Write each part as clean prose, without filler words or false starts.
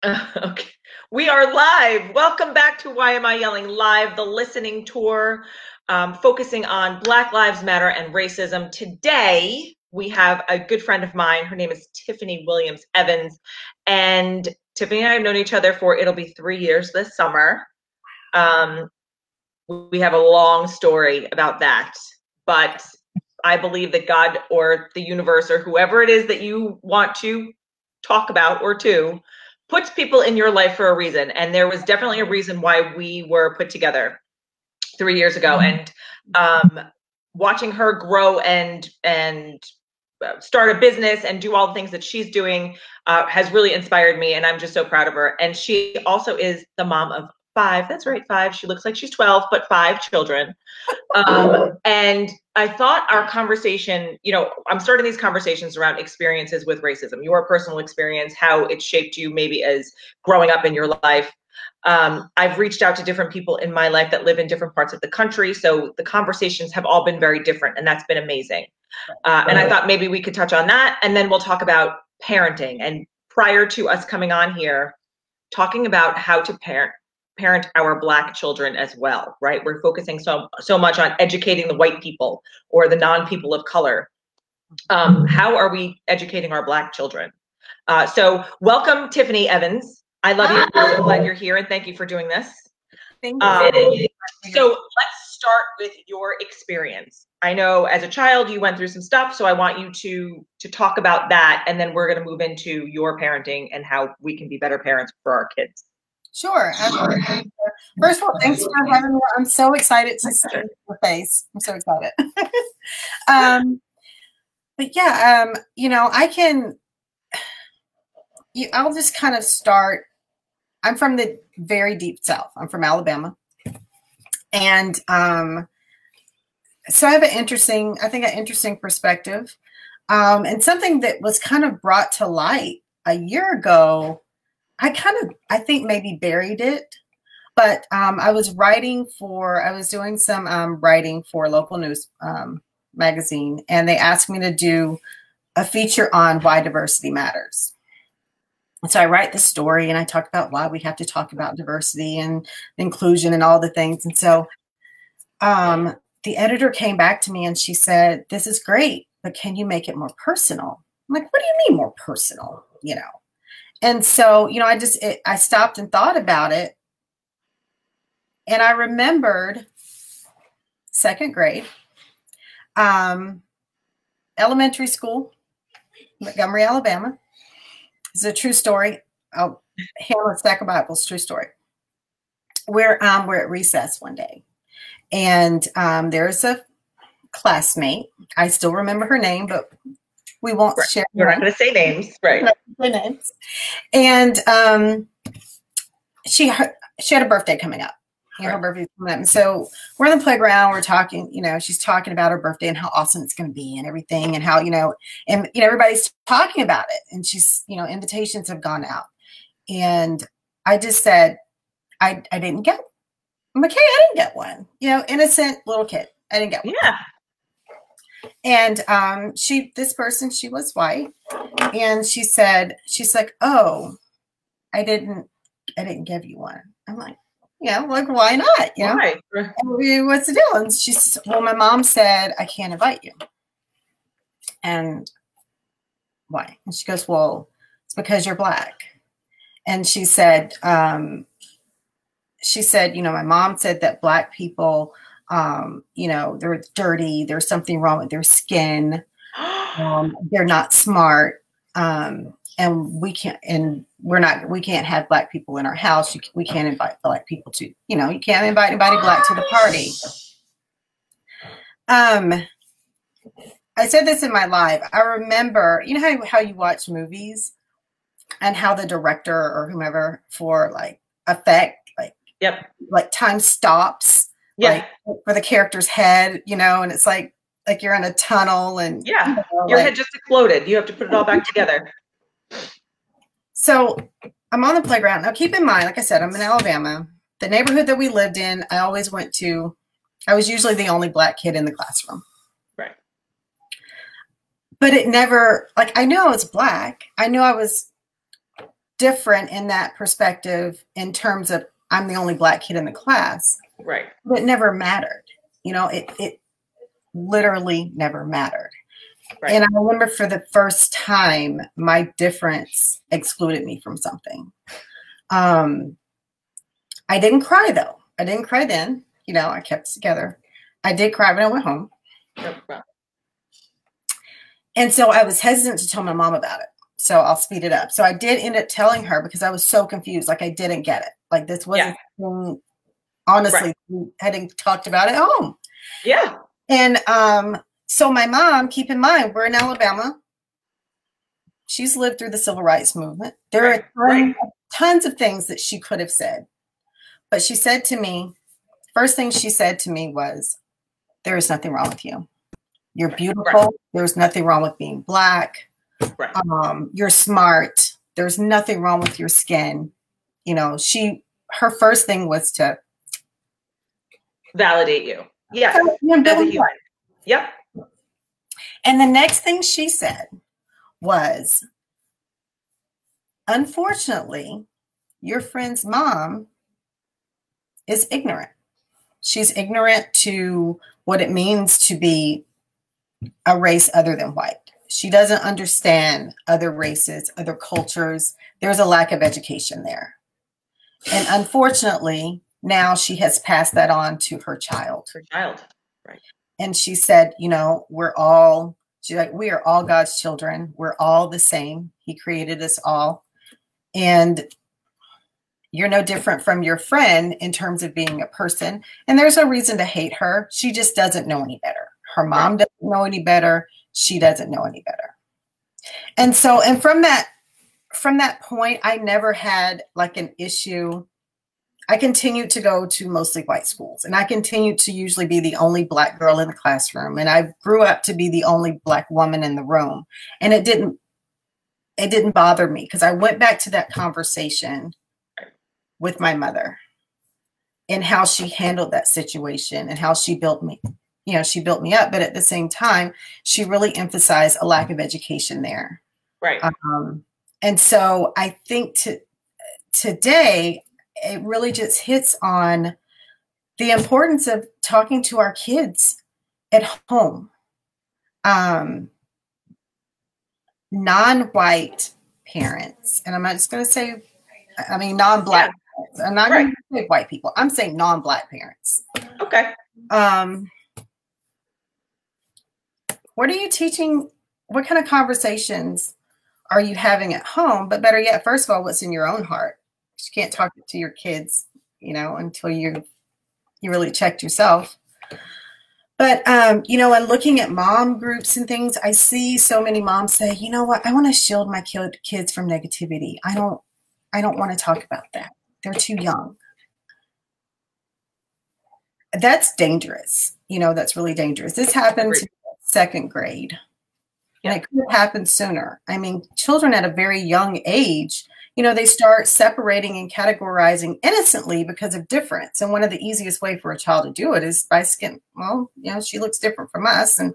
Okay. We are live. Welcome back to Why Am I Yelling Live, the listening tour, focusing on Black Lives Matter and racism. Today, we have a good friend of mine. Her name is Tiffany Williams Evans. And Tiffany and I have known each other for, it'll be 3 years this summer. We have a long story about that. But I believe that God or the universe or whoever it is that you want to talk about or to puts people in your life for a reason. And there was definitely a reason why we were put together 3 years ago. And watching her grow and start a business and do all the things that she's doing has really inspired me. And I'm just so proud of her. And she also is the mom of 5. That's right, 5. She looks like she's 12, but 5 children. And I thought our conversation, I'm starting these conversations around experiences with racism, your personal experience, how it shaped you maybe as growing up in your life. I've reached out to different people in my life that live in different parts of the country. So the conversations have all been very different, and that's been amazing. And I thought maybe we could touch on that, and then we'll talk about parenting. And prior to us coming on here, talking about how to parent our Black children as well, right? We're focusing so much on educating the white people or the non-people of color. How are we educating our Black children? So welcome, Tiffany Evans. I love you. I'm so glad you're here, and thank you for doing this. Thank you. So let's start with your experience. I know as a child you went through some stuff, so I want you to talk about that, and then we're going to move into your parenting and how we can be better parents for our kids. Sure. First of all, thanks for having me. I'm so excited to see your face. I'm so excited. But yeah, I'll just kind of start. I'm from the very deep South. I'm from Alabama. And so I have an interesting perspective. And something that was kind of brought to light a year ago. I think maybe buried it, but I was doing some writing for a local news magazine, and they asked me to do a feature on why diversity matters. And so I write the story and I talk about why we have to talk about diversity and inclusion and all the things. And so the editor came back to me and she said, "This is great, but can you make it more personal?" I'm like, "What do you mean more personal?" And so, I stopped and thought about it. And I remembered 2nd grade, elementary school, Montgomery, Alabama. It's a true story. I'll handle a stack of Bibles, true story. We're at recess one day. And there's a classmate. I still remember her name, but we won't share. We're not going to say names, right? And she had a birthday coming up. Her birthday coming up. And so we're on the playground. We're talking. She's talking about her birthday and how awesome it's going to be and everything, and how everybody's talking about it. And she's invitations have gone out, and I just said I didn't get. I'm like, hey, I didn't get one. Innocent little kid. I didn't get one. Yeah. And she was white, and she's like, "Oh, I didn't give you one." I'm like, like, why not? Why? And what's the deal? And she says, "Well, my mom said I can't invite you." And why? And she goes, "Well, it's because you're Black." And she said, my mom said that Black people, they're dirty. There's something wrong with their skin. They're not smart. And we can't have Black people in our house. We can't invite Black people to, you can't invite anybody Black to the party. I said this in my live. I remember, how you watch movies and how the director or whomever for effect, like time stops. Yeah. For the character's head, and it's like you're in a tunnel and your head just exploded. You have to put it all back together. So I'm on the playground. Now keep in mind, like I said, I'm in Alabama. The neighborhood that we lived in, I was usually the only Black kid in the classroom. Right. But it never, I knew I was Black. I knew I was different in that perspective in terms of I'm the only Black kid in the class. Right. But it never mattered. It literally never mattered. Right. And I remember for the first time, my difference excluded me from something. I didn't cry, though. I didn't cry then. I kept it together. I did cry when I went home. And so I was hesitant to tell my mom about it. So I'll speed it up. So I did end up telling her because I was so confused. Like, I didn't get it. Like, this wasn't, honestly, we hadn't talked about it at home. Yeah. And so my mom, keep in mind, we're in Alabama. She's lived through the civil rights movement. There are tons of things that she could have said. But she said to me, first thing she said to me was, there is nothing wrong with you. You're beautiful. Right. There's nothing wrong with being Black. Right. You're smart. There's nothing wrong with your skin. Her first thing was to validate you. Yeah. As a human. Yep. And the next thing she said was, unfortunately, your friend's mom is ignorant. She's ignorant to what it means to be a race other than white. She doesn't understand other races, other cultures. There's a lack of education there. And unfortunately, now she has passed that on to her child. Right. And she said, we are all God's children. We're all the same. He created us all. And you're no different from your friend in terms of being a person. And there's no reason to hate her. She just doesn't know any better. Her mom doesn't know any better. She doesn't know any better. And from that point, I never had like an issue. I continued to go to mostly white schools, and I continued to usually be the only Black girl in the classroom. And I grew up to be the only Black woman in the room. And it didn't bother me because I went back to that conversation with my mother and how she handled that situation and how she built me. She built me up, but at the same time, she really emphasized a lack of education there. Right. And so I think today, it really just hits on the importance of talking to our kids at home. Non-white parents, and I'm not just going to say, non-Black parents. I'm not going to say white people. I'm saying non-Black parents. Okay. What are you teaching? What kind of conversations are you having at home? But better yet, first of all, what's in your own heart? You can't talk to your kids, until you really checked yourself. But, and looking at mom groups and things, I see so many moms say, you know what, I want to shield my kids from negativity. I don't want to talk about that. They're too young. That's dangerous. That's really dangerous. This happened to second grade. And it could have happened sooner. Children at a very young age, they start separating and categorizing innocently because of difference. And one of the easiest way for a child to do it is by skin. Well, she looks different from us. And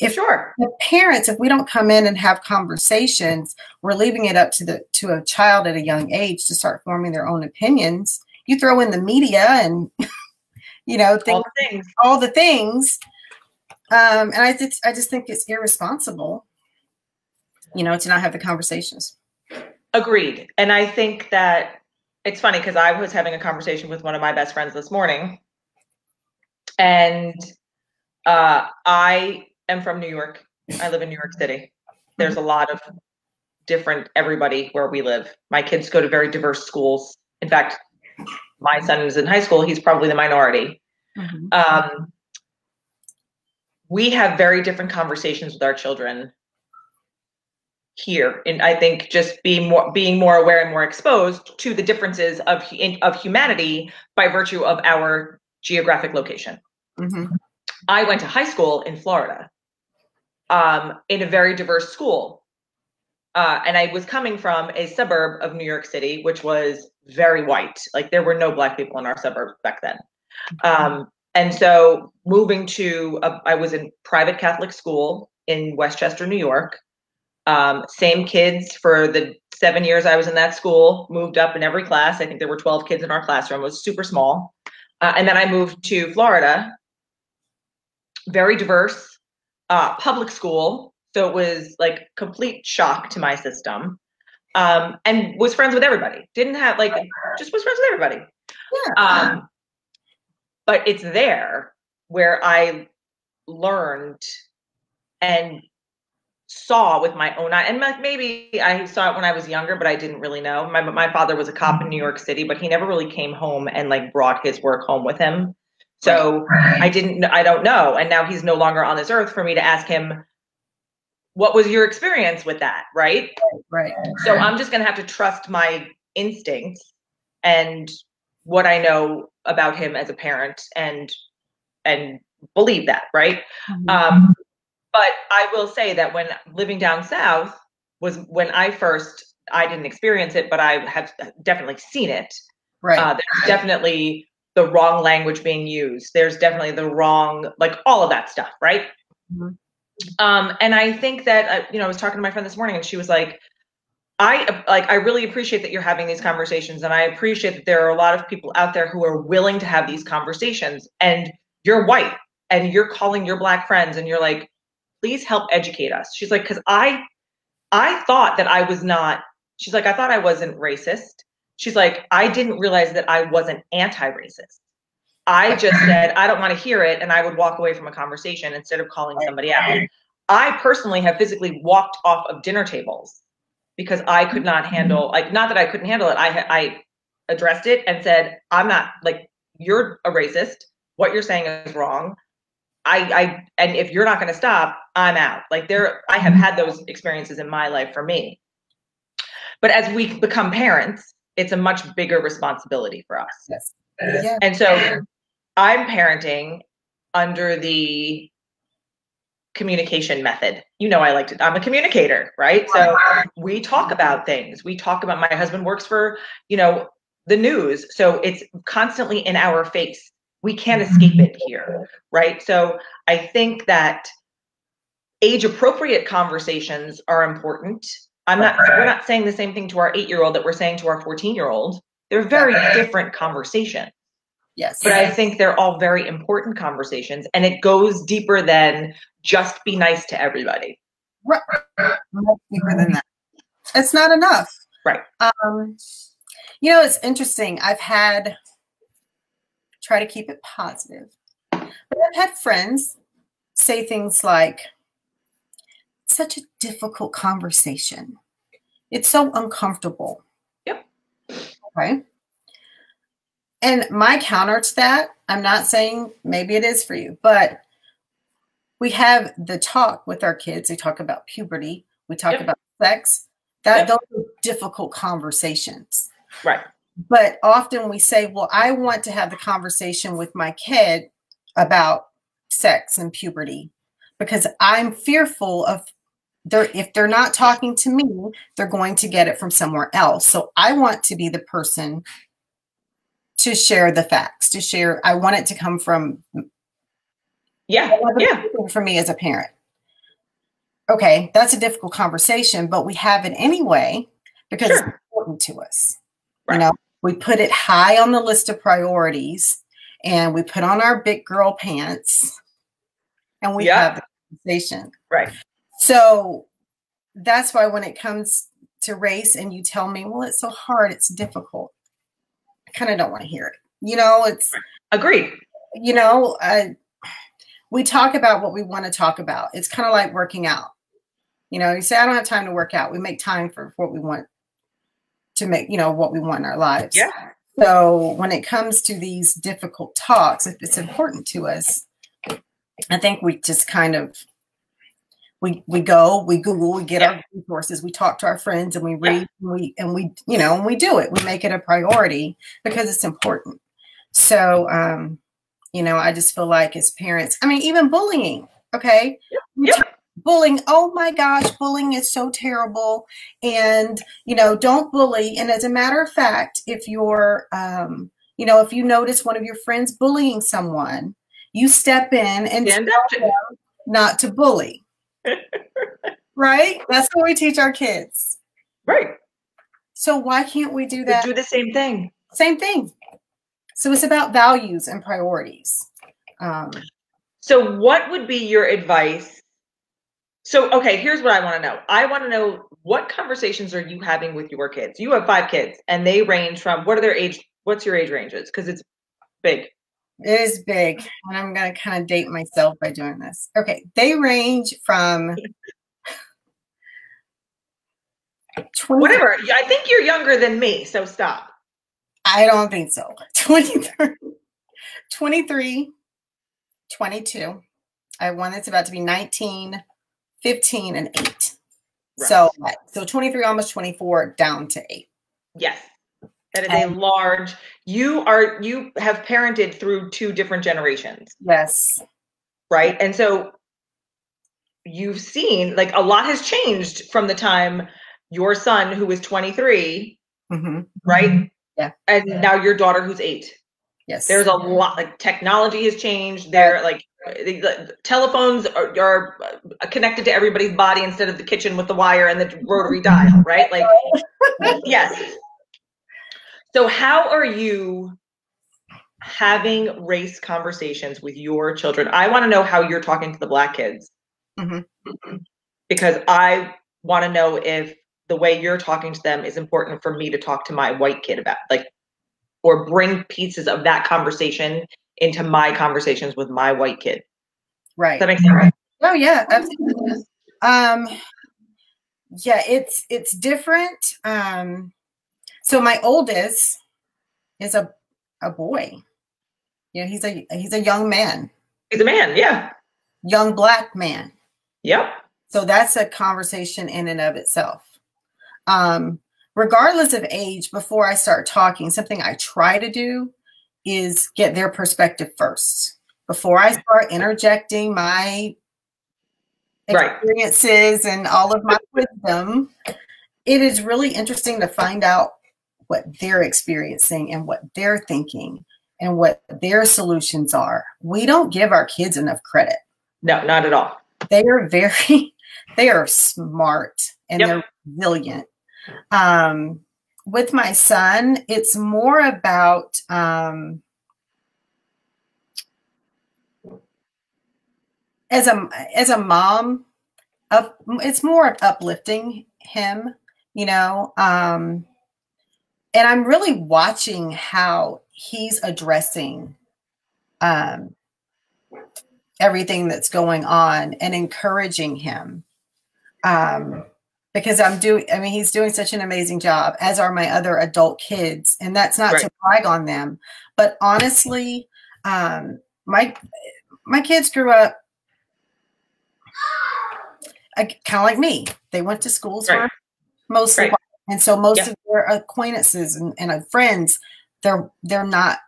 if the parents, if we don't come in and have conversations, we're leaving it up to a child at a young age to start forming their own opinions. You throw in the media and, all the things. And I just think it's irresponsible, to not have the conversations. Agreed. And I think that it's funny because I was having a conversation with one of my best friends this morning, and I am from New York. I live in New York City. There's a lot of different everybody where we live. My kids go to very diverse schools. In fact, my son is in high school. He's probably the minority. Mm-hmm. We have very different conversations with our children here, and I think just being more aware and more exposed to the differences of humanity by virtue of our geographic location. Mm-hmm. I went to high school in Florida, in a very diverse school, and I was coming from a suburb of New York City, which was very white. Like, there were no Black people in our suburbs back then. And so moving to, I was in private Catholic school in Westchester, New York. Same kids for the 7 years I was in that school, moved up in every class. I think there were 12 kids in our classroom. It was super small. And then I moved to Florida, very diverse, public school. So it was like complete shock to my system. And was friends with everybody. Didn't have like, just was friends with everybody. Yeah. But it's there where I learned and saw with my own eye, and maybe I saw it when I was younger, but I didn't really know. My father was a cop in New York City, but he never really came home and like brought his work home with him. So I don't know. And now he's no longer on this earth for me to ask him, what was your experience with that? Right. Right. So I'm just going to have to trust my instincts and what I know about him as a parent and believe that. Right. Mm-hmm. But I will say that when living down south was when I didn't experience it, but I have definitely seen it. Right. There's definitely the wrong language being used. There's definitely the wrong, like all of that stuff, right? Mm-hmm. And I think that, I was talking to my friend this morning and she was like, I really appreciate that you're having these conversations. And I appreciate that there are a lot of people out there who are willing to have these conversations, and you're white and you're calling your Black friends and you're like, please help educate us. She's like, because I thought that I was not, she's like, I thought I wasn't racist. She's like, I didn't realize that I wasn't anti-racist. I just said, I don't want to hear it. And I would walk away from a conversation instead of calling somebody out. I personally have physically walked off of dinner tables because I could not handle, like, not that I couldn't handle it. I addressed it and said, I'm not, like, you're a racist. What you're saying is wrong. And if you're not going to stop, I'm out. Like I have had those experiences in my life for me. But as we become parents, it's a much bigger responsibility for us. Yes. Yeah. And so I'm parenting under the communication method. I'm a communicator, right? So we talk about things. My husband works for, the news. So it's constantly in our face. We can't escape it here, right? So I think that age appropriate conversations are important. We're not saying the same thing to our 8-year-old that we're saying to our 14-year-old. They're very different conversations. Yes. But I think they're all very important conversations, and it goes deeper than just be nice to everybody. Right. Much deeper than that. It's not enough. Right. It's interesting. Try to keep it positive. But I've had friends say things like, such a difficult conversation. It's so uncomfortable. Yep. Okay. And my counter to that, I'm not saying maybe it is for you, but we have the talk with our kids. We talk about puberty. We talk about sex. Those are difficult conversations. Right. But often we say, well, I want to have the conversation with my kid about sex and puberty because I'm fearful of if they're not talking to me, they're going to get it from somewhere else. So I want to be the person to share the facts, I want it to come from for me as a parent. Okay, that's a difficult conversation, but we have it anyway because it's important to us. Right. We put it high on the list of priorities and we put on our big girl pants and we have the conversation. Right. So that's why when it comes to race and you tell me, well, it's so hard, it's difficult, I kind of don't want to hear it. It's agreed. We talk about what we want to talk about. It's kind of like working out. You say, I don't have time to work out. We make time for what we want to make, what we want in our lives. Yeah. So when it comes to these difficult talks, if it's important to us, I think we just kind of, we go, we Google, we get our resources, we talk to our friends and we read and we do it. We make it a priority because it's important. So, I just feel like as parents, even bullying. Okay. Bullying. Oh my gosh. Bullying is so terrible. And, don't bully. And as a matter of fact, if you're, if you notice one of your friends bullying someone, you step in and tell them not to bully. Right? That's what we teach our kids. Right. So why can't we do So that? do the same thing. Same thing. So it's about values and priorities. So what would be your advice? So, okay, here's what I want to know. I want to know, what conversations are you having with your kids? You have 5 kids and they range from, what are their age? What's your age ranges? Because it's big. It is big. And I'm going to kind of date myself by doing this. Okay. They range from 20. Whatever. I think you're younger than me, so stop. I don't think so. 23, 23, 22. I have one that's about to be 19, 15, and 8. Right. So 23, almost 24, down to 8. Yes. That is a large, you have parented through 2 different generations. Yes. Right. And so you've seen, like, a lot has changed from the time your son, who is 23, right? Yeah. And now your daughter, who's 8. Yes. There's a lot, like, technology has changed. There, like, the telephones are connected to everybody's body instead of the kitchen with the wire and the rotary dial, right? Like, yes. So how are you having race conversations with your children? I want to know how you're talking to the Black kids. Because I want to know if the way you're talking to them is important for me to talk to my white kid about, like, or bring pieces of that conversation into my conversations with my white kid. Right. Does that make sense? Oh yeah, absolutely. Yeah, it's different. So my oldest is a boy. You know, he's a young man. He's a man, yeah. Young Black man. Yep. So that's a conversation in and of itself. Regardless of age, before I start talking, something I try to do is get their perspective first. Before I start interjecting my experiences and all of my wisdom, it is really interesting to find out what they're experiencing and what they're thinking and what their solutions are. We don't give our kids enough credit. No, not at all. They are smart and they're resilient. With my son, it's more about as a mom, it's more of uplifting him, you know, and I'm really watching how he's addressing everything that's going on and encouraging him. Because he's doing such an amazing job, as are my other adult kids. And that's not to brag on them, but honestly, my kids grew up kind of like me. They went to schools for mostly, and so most of their acquaintances and friends, they're not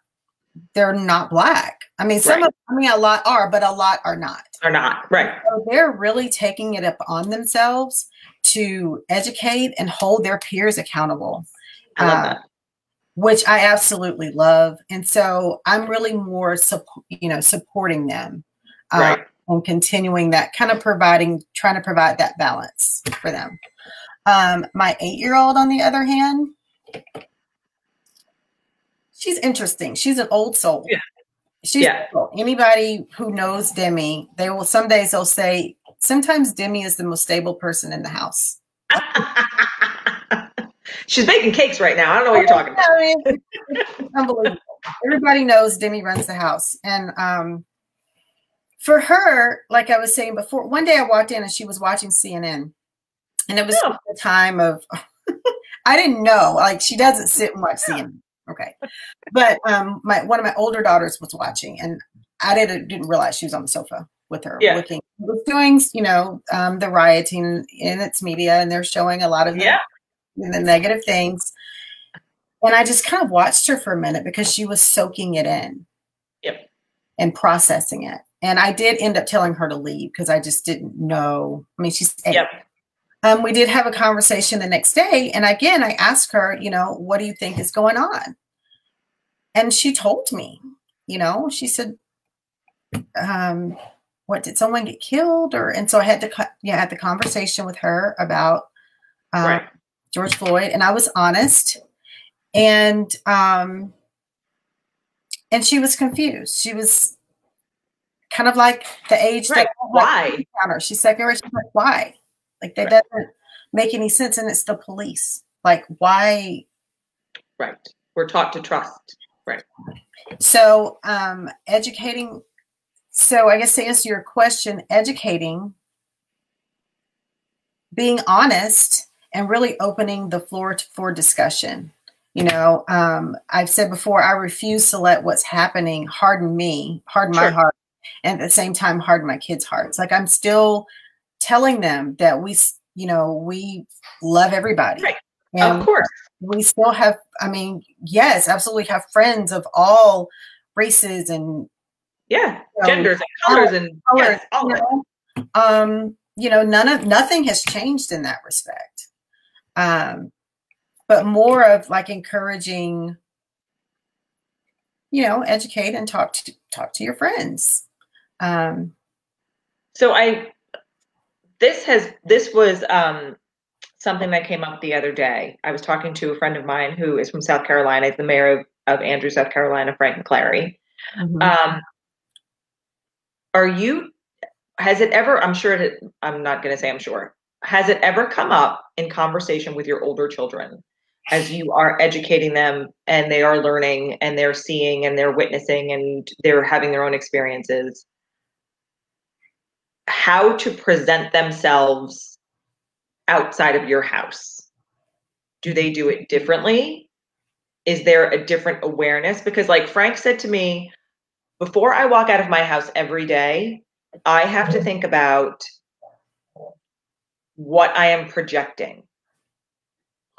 Black. I mean, a lot are, but a lot are not. Are not, right. So they're really taking it upon themselves to educate and hold their peers accountable. I love that. Which I absolutely love. And so I'm really more, supporting them. And continuing that, trying to provide that balance for them. My 8-year-old, on the other hand, she's interesting. She's an old soul. Yeah. Anybody who knows Demi, some days they'll say, sometimes Demi is the most stable person in the house. She's baking cakes right now. I don't know what you're talking about. It's unbelievable. Everybody knows Demi runs the house. And for her, like I was saying before, one day I walked in and she was watching CNN. And it was the time of, I didn't know, like, she doesn't sit and watch CNN. Okay. But one of my older daughters was watching, and I didn't realize she was on the sofa with her looking. It was doing, the rioting in its media, and they're showing a lot of the negative things. And I just kind of watched her for a minute because she was soaking it in and processing it. And I did end up telling her to leave because I just didn't know. I mean, she's 8. We did have a conversation the next day. And again, I asked her, what do you think is going on? And she told me, she said, what, did someone get killed? And so I had to have the conversation with her about George Floyd, and I was honest, and she was confused. She was kind of like the age right. that Why? She's second grade. She's like, why? Like that doesn't make any sense, and it's the police. Like, why? Right. We're taught to trust. Right. So, educating. So, I guess to answer your question, educating, being honest, and really opening the floor for discussion. You know, I've said before, I refuse to let what's happening harden me, harden my heart, and at the same time harden my kids' hearts. Like, I'm still telling them that we love everybody. Right. And of course. We still have, I mean, yes, absolutely have friends of all races and genders and colors and yes, all of it. You know, nothing has changed in that respect. But more of like encouraging, you know, educate and talk to your friends. So this was something that came up the other day. I was talking to a friend of mine who is from South Carolina. He's the mayor of Andrews, South Carolina, Frank McClary. Mm-hmm. Has it ever, I'm not going to say I'm sure, has it ever come up in conversation with your older children as you are educating them and they are learning and they're seeing and they're witnessing and they're having their own experiences, how to present themselves outside of your house? Do they do it differently? Is there a different awareness? Because like Frank said to me, before I walk out of my house every day, I have to think about what I am projecting,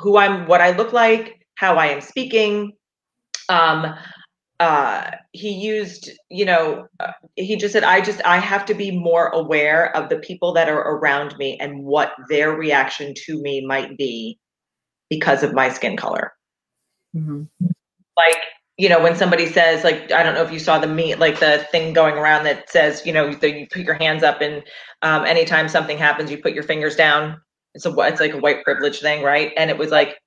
what I look like, how I am speaking. He used, he just said, I have to be more aware of the people that are around me and what their reaction to me might be because of my skin color. Mm-hmm. Like, when somebody says, like, I don't know if you saw the thing going around that says, you put your hands up and anytime something happens, you put your fingers down. It's like a white privilege thing, right? And it was like,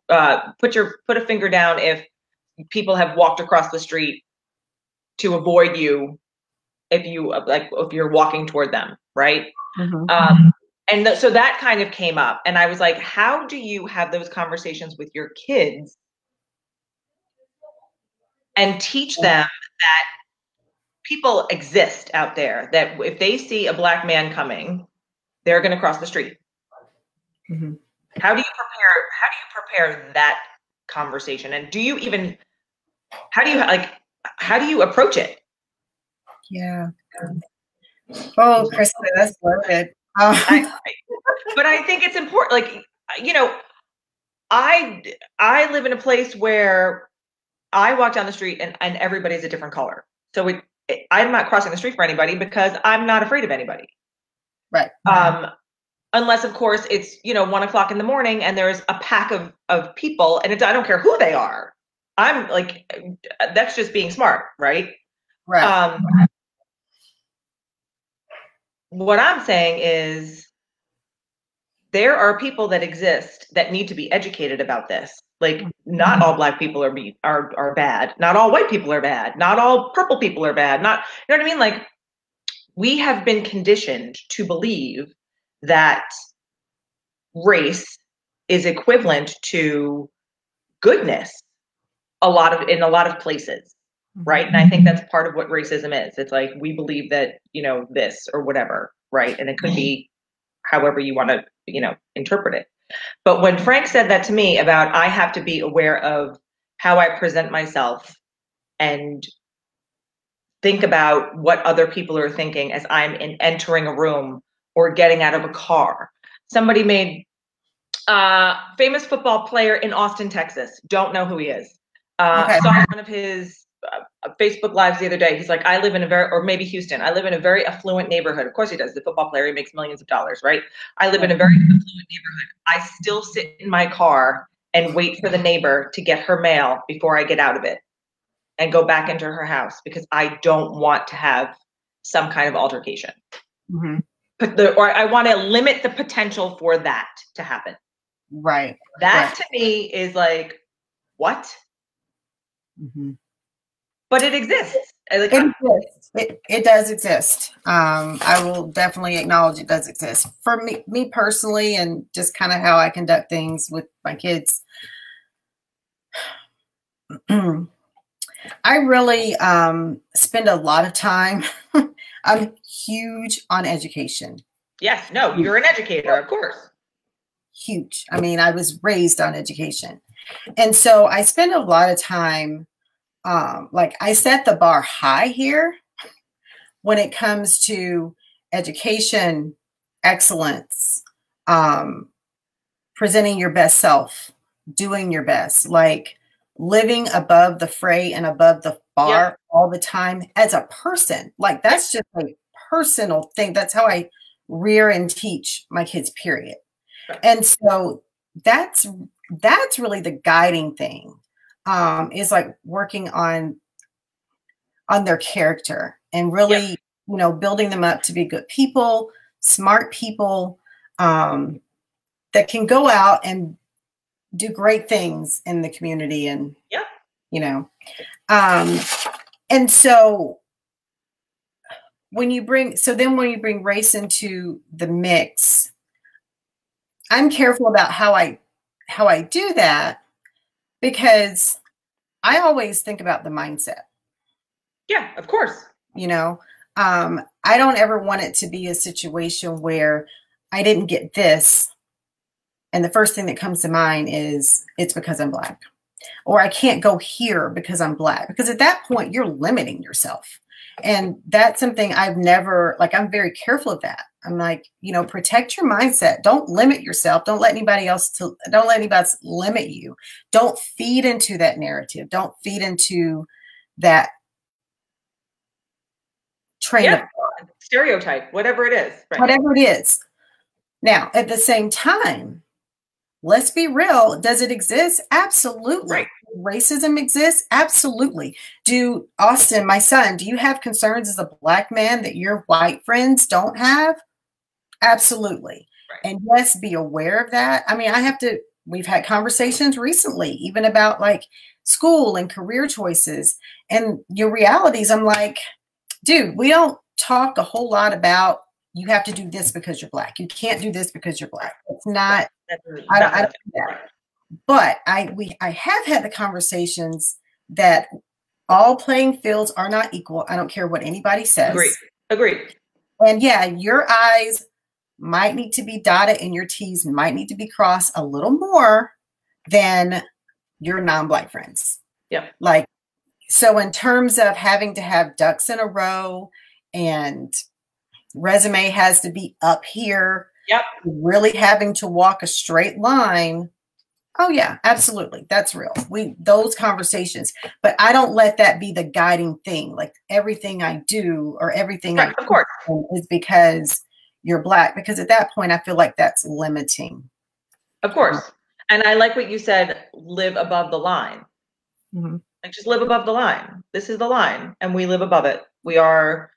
put a finger down if people have walked across the street to avoid you, if you're walking toward them, right? Mm-hmm. So that kind of came up, and I was like, how do you have those conversations with your kids and teach them that people exist out there, that if they see a Black man coming, they're going to cross the street? Mm-hmm. How do you prepare that conversation? And how do you approach it? Yeah. Oh, Krista, that's loaded. But I think it's important. Like, I live in a place where I walk down the street and everybody's a different color. So I'm not crossing the street for anybody because I'm not afraid of anybody. Right. Unless, of course, it's, 1:00 in the morning and there's a pack of people and I don't care who they are. I'm like, that's just being smart, right? Right. What I'm saying is there are people that exist that need to be educated about this. Like, not all Black people are bad. Not all white people are bad. Not all purple people are bad. Not, you know what I mean? Like, we have been conditioned to believe that race is equivalent to goodness in a lot of places, right? And I think that's part of what racism is. It's like, we believe that, this or whatever, right? And it could be however you want to, interpret it. But when Frank said that to me about, I have to be aware of how I present myself and think about what other people are thinking as I'm entering a room or getting out of a car. Somebody made famous football player in Austin, Texas. Don't know who he is. Saw one of his Facebook lives the other day. He's like, or maybe Houston. I live in a very affluent neighborhood. Of course he does. The football player, he makes millions of dollars, right? I live in a very affluent neighborhood. I still sit in my car and wait for the neighbor to get her mail before I get out of it and go back into her house because I don't want to have some kind of altercation. Mm-hmm. Or I want to limit the potential for that to happen. Right. That Right. to me is like, what? Mm-hmm. But it exists. Like, It exists. It does exist. I will definitely acknowledge it does exist. For me personally, and just kind of how I conduct things with my kids, I really spend a lot of time. I'm huge on education. yes, no, you're an educator, of course. Huge. I mean, I was raised on education. And so I spend a lot of time, like I set the bar high here when it comes to education, excellence, um, presenting your best self, doing your best, like living above the fray and above the Yep. bar all the time as a person. Like that's just a personal thing. That's how I rear and teach my kids, period. And so that's really the guiding thing, is like working on their character and Yep. really, building them up to be good people, smart people, that can go out and do great things in the community. And, Yep. you know, um, and so when you bring race into the mix, I'm careful about how I do that, because I always think about the mindset. Yeah, of course. You know, I don't ever want it to be a situation where I didn't get this, and the first thing that comes to mind is it's because I'm Black, or I can't go here because I'm Black, because at that point you're limiting yourself. And that's something I've never, like, I'm very careful of that. I'm like, protect your mindset. Don't limit yourself. Don't let anybody else limit you. Don't feed into that narrative. Don't feed into that train of Yeah. Stereotype, whatever it is. Right. whatever it is. Now, at the same time, let's be real. Does it exist? Absolutely. Right. Racism exists? Absolutely. Austin, my son, do you have concerns as a Black man that your white friends don't have? Absolutely. Right. And yes, be aware of that. I mean, we've had conversations recently, even about like school and career choices and your realities. I'm like, dude, we don't talk a whole lot about you have to do this because you're Black. You can't do this because you're Black. It's not, I don't do that. But I have had the conversations that all playing fields are not equal. I don't care what anybody says. Agreed. And yeah, your I's might need to be dotted and your T's might need to be crossed a little more than your non-Black friends. Yeah. Like, so in terms of having to have ducks in a row and resume has to be up here, yep, really having to walk a straight line. Oh yeah, absolutely. That's real. Those conversations, but I don't let that be the guiding thing. Like everything I do or everything right, of course, is because you're Black, because at that point I feel like that's limiting. Of course. And I like what you said, live above the line. Mm-hmm. Like just live above the line. This is the line and we live above it. We are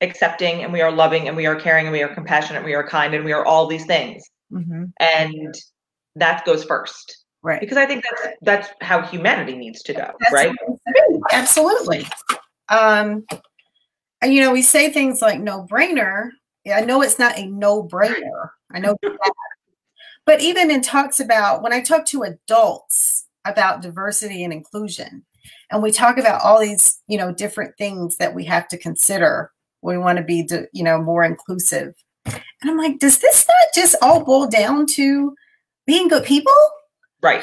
accepting and we are loving and we are caring and we are compassionate and we are kind and we are all these things. Mm-hmm. And that goes first. Right. Because I think that's how humanity needs to go, that's right? Absolutely. And we say things like no brainer. I know it's not a no brainer. I know that. But even in talks about, when I talk to adults about diversity and inclusion, and we talk about all these, different things that we have to consider when we want to be, more inclusive. And I'm like, does this not just all boil down to being good people? Right.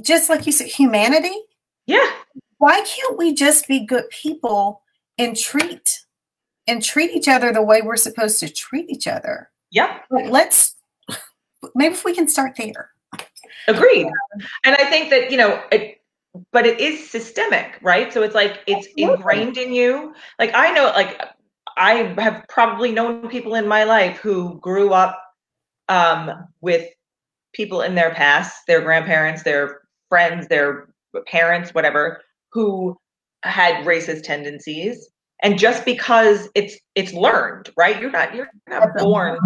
Just like you said, humanity. Yeah. Why can't we just be good people and treat each other the way we're supposed to treat each other? Yeah. Like, maybe if we can start there. Agreed. And I think that, but it is systemic, right? So it's like, it's ingrained in you. Like, I know, like, I have probably known people in my life who grew up with people in their past, their grandparents, their friends, their parents, whatever, who had racist tendencies. And just because it's learned, right? You're not born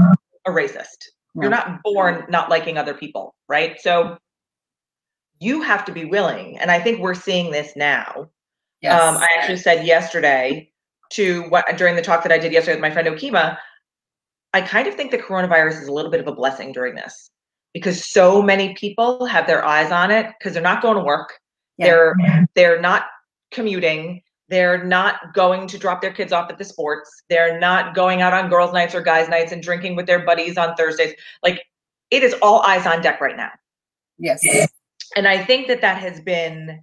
a racist. You're No. not born not liking other people, right? So you have to be willing. And I think we're seeing this now. Yes. I actually said yesterday during the talk that I did yesterday with my friend Okima, I kind of think the coronavirus is a little bit of a blessing during this because so many people have their eyes on it because they're not going to work. Yeah. They're not commuting. They're not going to drop their kids off at the sports. They're not going out on girls' nights or guys' nights and drinking with their buddies on Thursdays. Like, it is all eyes on deck right now. Yes. And I think that has been,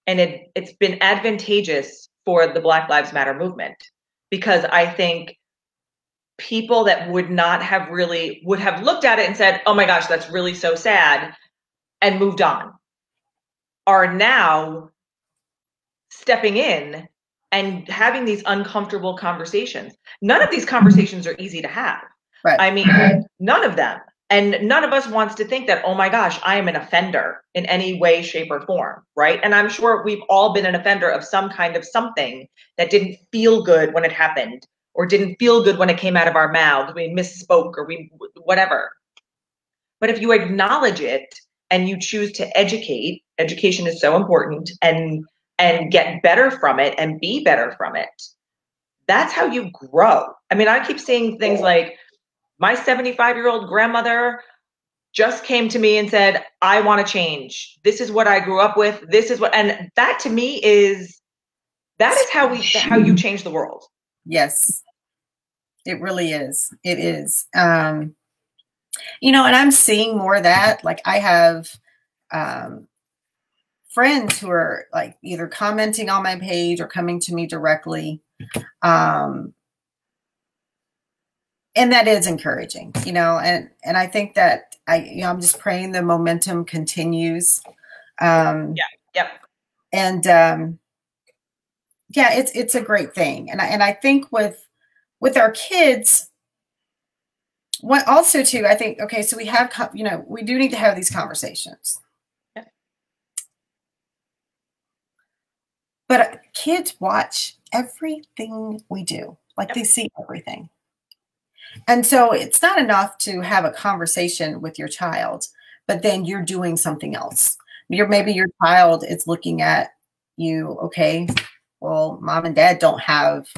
and it's been advantageous for the Black Lives Matter movement because I think people that would have looked at it and said, oh my gosh, that's really so sad, and moved on, are now stepping in and having these uncomfortable conversations. None of these conversations are easy to have. Right. I mean, none of them. And none of us wants to think that, oh my gosh, I am an offender in any way, shape, or form, right? And I'm sure we've all been an offender of some kind of something that didn't feel good when it happened, or didn't feel good when it came out of our mouths. We misspoke, or whatever. But if you acknowledge it and you choose to educate, education is so important, and get better from it and be better from it, that's how you grow. I mean, I keep seeing things like, my 75-year-old grandmother just came to me and said, I want to change. This is what I grew up with. This is what, and that to me that is how you change the world. Yes, it really is. It is. You know, and I'm seeing more of that. Like, I have friends who are like either commenting on my page or coming to me directly. And that is encouraging, you know, and I think that I'm just praying the momentum continues. Yep. And yeah, it's a great thing. And I think with our kids, what also too, I think, okay, so we have, you know, we do need to have these conversations. Yep. But kids watch everything we do. Like, yep. They see everything. And so it's not enough to have a conversation with your child, but then you're doing something else. Maybe your child is looking at you, okay, well, mom and dad don't have,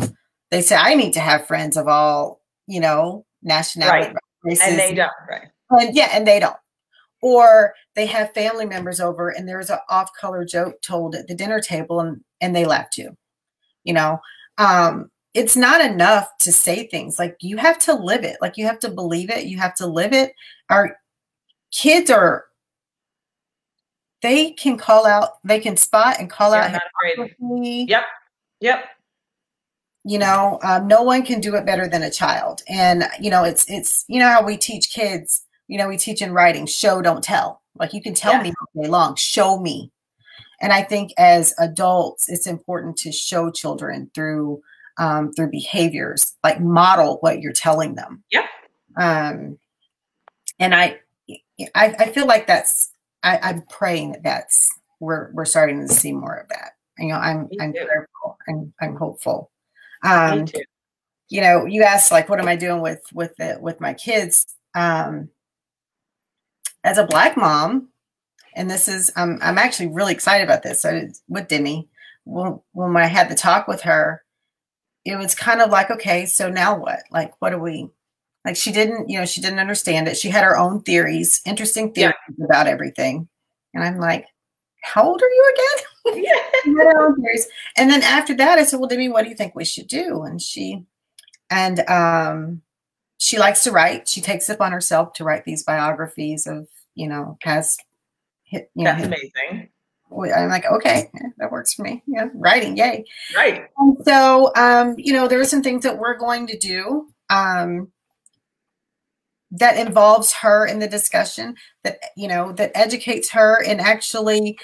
they say, I need to have friends of all, you know, nationality. Right. Races. And they don't, right. And yeah, and they don't. Or they have family members over and there's an off-color joke told at the dinner table and they laugh too, you know. It's not enough to say things. Like, you have to live it. Like, you have to believe it. You have to live it. Our kids they can call out, they can spot and call out. Yep. Yep. You know, no one can do it better than a child. And, you know, it's, you know, how we teach kids, you know, we teach in writing, show, don't tell. Like, you can tell me all day long, show me. And I think as adults, it's important to show children through behaviors, like model what you're telling them. Yep. And I feel like I'm praying that we're starting to see more of that. You know, I'm prayerful and I'm hopeful. Me too. You know, you asked, like, what am I doing with my kids? As a Black mom, and this is, I'm actually really excited about this. So with Demi, when I had the talk with her, it was kind of like, okay, so now what? Like, what do we, like, she didn't understand it. She had her own theories, interesting theories about everything. And I'm like, how old are you again? She had her own theories. And then after that, I said, well, Demi, what do you think we should do? And she likes to write. She takes it upon herself to write these biographies of, you know, past hit. That's amazing. I'm like, okay, that works for me. Yeah, writing, yay. Right. And so, you know, there are some things that we're going to do that involves her in the discussion, that, you know, that educates her and actually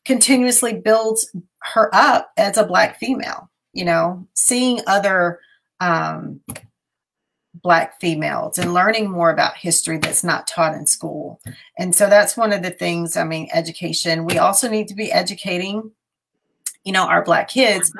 continuously builds her up as a Black female, you know, seeing other Black females and learning more about history that's not taught in school. And so that's one of the things, I mean, education. We also need to be educating, you know, our Black kids.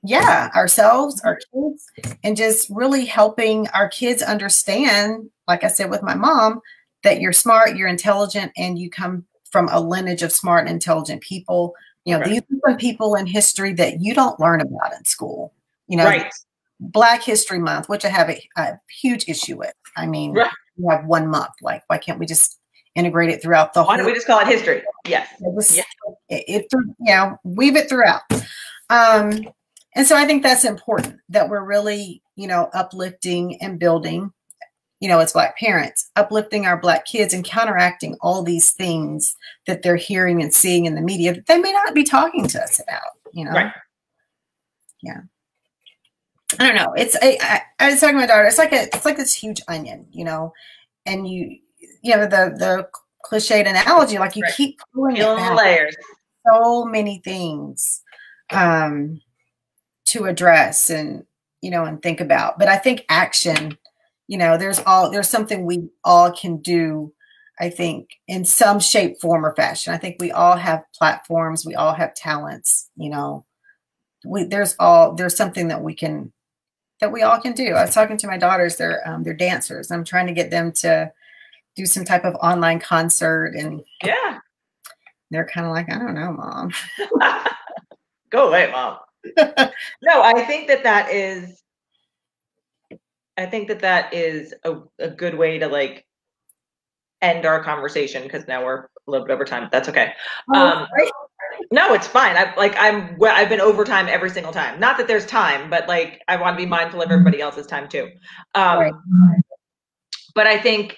Yeah, ourselves, our kids, and just really helping our kids understand like I said with my mom, that you're smart, you're intelligent, and you come from a lineage of smart and intelligent people. You know, Right. these are some people in history that you don't learn about in school. You know, Right. Black History Month, which I have a huge issue with. I mean, Right. we have 1 month. Like, why can't we just integrate it throughout the Why don't whole? we just call it history? Yes. Yeah. Weave it throughout. Um, and so I think that's important, that we're really, uplifting and building, as Black parents, uplifting our Black kids and counteracting all these things that they're hearing and seeing in the media that they may not be talking to us about, Right. Yeah. I don't know. I was talking to my daughter. It's like this huge onion, and the cliched analogy, like you Right. keep pulling Peeling it back. the layers. So many things to address and think about. But I think action, there's something we all can do. I think in some shape, form, or fashion. I think we all have platforms. We all have talents. There's something that we all can do. I was talking to my daughters. They're dancers. I'm trying to get them to do some type of online concert, and yeah, they're kind of like, I don't know, Mom. Go away, Mom. No, I think that is a good way to like end our conversation, because now we're a little bit over time. That's okay. Right. No, it's fine. I've been overtime every single time. Not that there's time, but like I want to be mindful of everybody else's time too. Right. But I think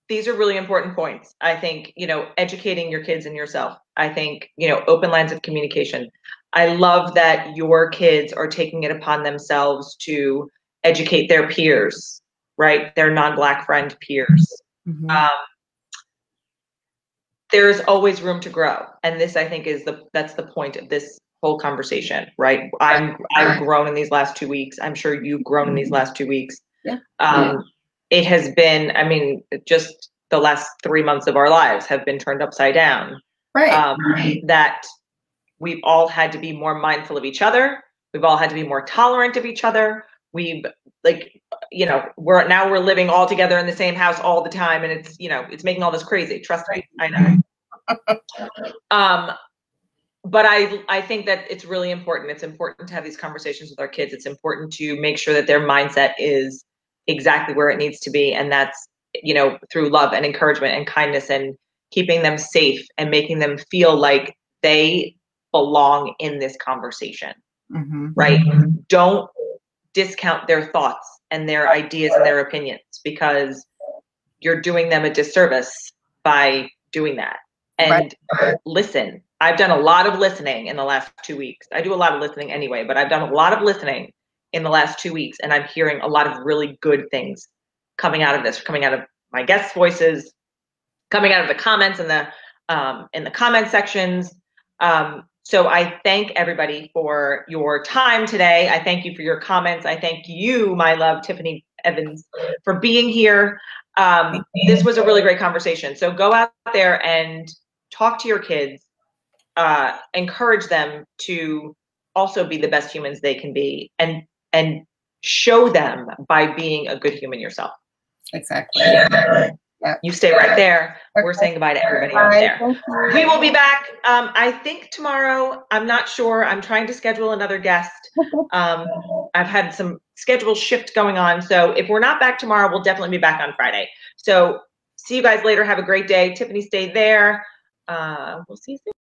these are really important points. I think, educating your kids and yourself. I think, open lines of communication. I love that your kids are taking it upon themselves to educate their peers, right? Their non-Black friend peers. Mm-hmm. There's always room to grow. And this, I think, that's the point of this whole conversation, right? I've grown in these last 2 weeks. I'm sure you've grown in these last 2 weeks. Yeah. It has been, just the last 3 months of our lives have been turned upside down. Right. That we've all had to be more mindful of each other. We've all had to be more tolerant of each other. We're living all together in the same house all the time, and it's making all this crazy. Trust me, I know. But I think that it's really important. It's important to have these conversations with our kids. It's important to make sure that their mindset is exactly where it needs to be, and that's through love and encouragement and kindness, and keeping them safe and making them feel like they belong in this conversation. Mm-hmm. Right? Don't discount their thoughts and their ideas and their opinions, because you're doing them a disservice by doing that. And listen. I've done a lot of listening in the last 2 weeks. I do a lot of listening anyway, but I've done a lot of listening in the last 2 weeks, and I'm hearing a lot of really good things coming out of this, coming out of my guests' voices, coming out of the comments and in the comment sections. So I thank everybody for your time today. I thank you for your comments. I thank you, my love, Tiffany Evans, for being here. This was a really great conversation. So go out there and talk to your kids. Encourage them to also be the best humans they can be, and show them by being a good human yourself. Exactly. Yeah. You stay right there. Okay. We're saying goodbye to everybody out there. We will be back. I think tomorrow. I'm not sure. I'm trying to schedule another guest. I've had some schedule shift going on. So if we're not back tomorrow, we'll definitely be back on Friday. So see you guys later. Have a great day. Tiffany, stay there. We'll see you soon.